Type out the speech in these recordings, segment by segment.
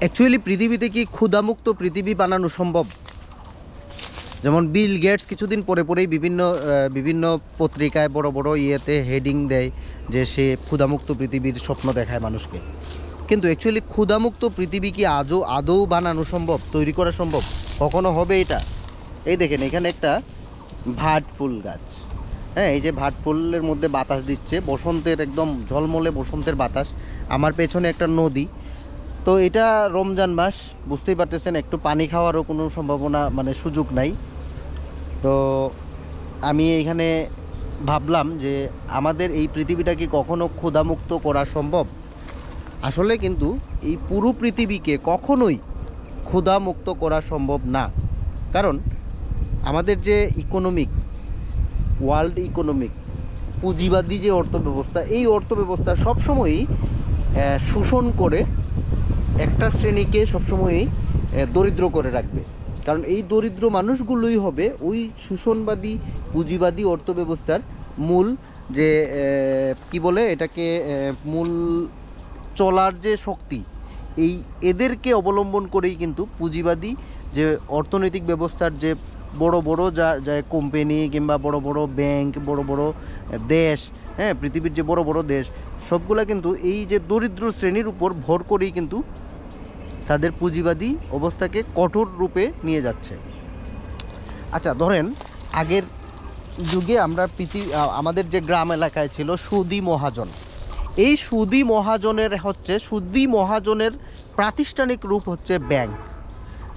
Actually পৃথিবীতে কি ক্ষুধামুক্ত পৃথিবী বানানো সম্ভব? যেমন বিল গেটস কিছুদিন পরেই বিভিন্ন পত্রিকায় বড় বড় ইয়েতে হেডিং দেয় যে সে ক্ষুধামুক্ত পৃথিবীর স্বপ্ন দেখায় মানুষকে। কিন্তু অ্যাকচুয়ালি ক্ষুধামুক্ত পৃথিবী কি আদৌ বানানো সম্ভব, তৈরি করা সম্ভব? কখনো হবে এটা? এই দেখেন এখানে একটা ভাট ফুল গাছ। হ্যাঁ, এই যে ভাট ফুলের মধ্যে বাতাস দিচ্ছে, বসন্তের একদম ঝলমলে বসন্তের বাতাস। আমার পেছনে একটা নদী। তো এটা রমজান মাস, বুঝতেই পারতেছেন, একটু পানি খাওয়ারও কোনো সম্ভাবনা সুযোগ নাই। তো আমি এইখানে ভাবলাম যে আমাদের এই পৃথিবীটা কি কখনো ক্ষুধামুক্ত করা সম্ভব? আসলে কিন্তু এই পুরো পৃথিবীকে কখনোই ক্ষুধামুক্ত করা সম্ভব না। কারণ আমাদের যে ওয়ার্ল্ড ইকোনমিক পুঁজিবাদী যে অর্থব্যবস্থা, এই অর্থব্যবস্থা সবসময়ই শোষণ করে একটা শ্রেণীকে সবসময়ই দরিদ্র করে রাখবে। কারণ এই দরিদ্র মানুষগুলোই হবে ওই শোষণবাদী পুঁজিবাদী অর্থব্যবস্থার মূল যে কি বলে এটাকে, মূল চলার যে শক্তি। এদেরকে অবলম্বন করেই কিন্তু পুঁজিবাদী যে অর্থনৈতিক ব্যবস্থার যে বড় বড় যা কোম্পানি কিংবা বড় বড় ব্যাংক, বড় বড় দেশ, হ্যাঁ, পৃথিবীর যে বড় বড় দেশ, সবগুলা কিন্তু এই যে দরিদ্র শ্রেণীর উপর ভর করেই কিন্তু তাদের পুঁজিবাদী অবস্থাকে কঠোর রূপে নিয়ে যাচ্ছে। আচ্ছা, ধরেন আগের যুগে আমাদের যে গ্রাম এলাকায় ছিল সুদী মহাজন। এই সুদী মহাজনের প্রাতিষ্ঠানিক রূপ হচ্ছে ব্যাংক।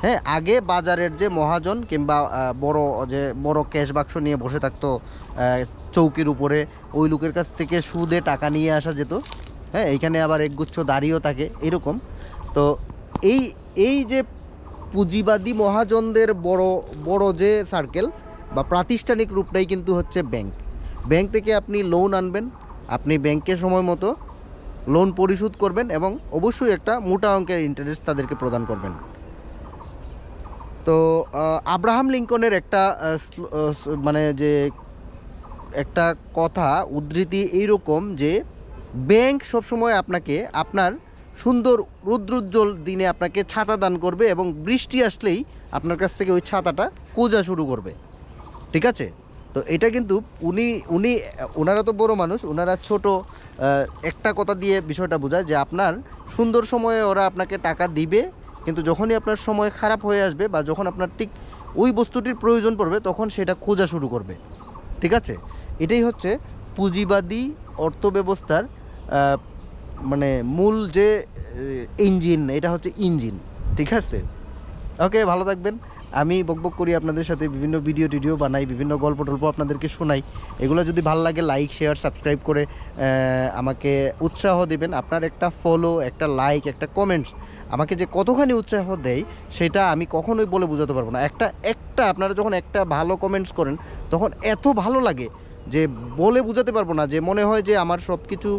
হ্যাঁ, আগে বাজারের যে মহাজন কিংবা বড় ক্যাশ বাক্স নিয়ে বসে থাকতো চৌকির উপরে, ওই লোকের কাছ থেকে সুদে টাকা নিয়ে আসা যেত। হ্যাঁ, এইখানে আবার একগুচ্ছ দাঁড়িয়েও থাকে এরকম। তো এই যে পুঁজিবাদী মহাজনদের বড় যে সার্কেল বা প্রাতিষ্ঠানিক রূপটাই কিন্তু হচ্ছে ব্যাংক। ব্যাংক থেকে আপনি লোন আনবেন, আপনি ব্যাংকে সময় মতো লোন পরিশোধ করবেন এবং অবশ্যই একটা মোটা অঙ্কের ইন্টারেস্ট তাদেরকে প্রদান করবেন। তো আব্রাহাম লিঙ্কনের একটা যে একটা কথা উদ্ধৃতি এইরকম যে ব্যাংক সবসময় আপনাকে আপনার সুন্দর রৌদ্রোজ্জ্বল দিনে আপনাকে ছাতা দান করবে এবং বৃষ্টি আসলেই আপনার কাছ থেকে ওই ছাতাটা খোঁজা শুরু করবে। ঠিক আছে? তো এটা কিন্তু ওনারা তো বড় মানুষ, ওনারা ছোট একটা কথা দিয়ে বিষয়টা বোঝায় যে আপনার সুন্দর সময়ে ওরা আপনাকে টাকা দিবে, কিন্তু যখনই আপনার সময় খারাপ হয়ে আসবে বা যখন আপনার ঠিক ওই বস্তুটির প্রয়োজন পড়বে তখন সেটা খোঁজা শুরু করবে। ঠিক আছে? এটাই হচ্ছে পুঁজিবাদী অর্থব্যবস্থার মূল যে ইঞ্জিন, এটা হচ্ছে ইঞ্জিন। ঠিক আছে? ওকে, ভালো থাকবেন। আমি বকবক করি আপনাদের সাথে, বিভিন্ন ভিডিও বানাই, বিভিন্ন গল্প টল্প আপনাদেরকে শোনাই। এগুলো যদি ভালো লাগে লাইক, শেয়ার, সাবস্ক্রাইব করে আমাকে উৎসাহ দিবেন। আপনার একটা ফলো, একটা লাইক, একটা কমেন্টস আমাকে যে কতখানি উৎসাহ দেয় সেটা আমি কখনোই বলে বোঝাতে পারবো না। আপনারা যখন একটা ভালো কমেন্টস করেন তখন এত ভালো লাগে যে বলে বোঝাতে পারবো না, যে মনে হয় যে আমার সব কিছু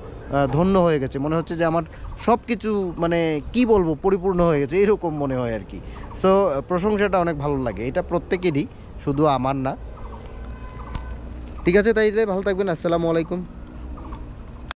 ধন্য হয়ে গেছে, মনে হচ্ছে যে আমার সব কিছু কি বলবো, পরিপূর্ণ হয়ে গেছে, এরকম মনে হয় আর কি। সো প্রশংসাটা অনেক ভালো লাগে, এটা প্রত্যেকেরই, শুধু আমার না। ঠিক আছে, তাইলে ভালো থাকবেন। আসসালামু আলাইকুম।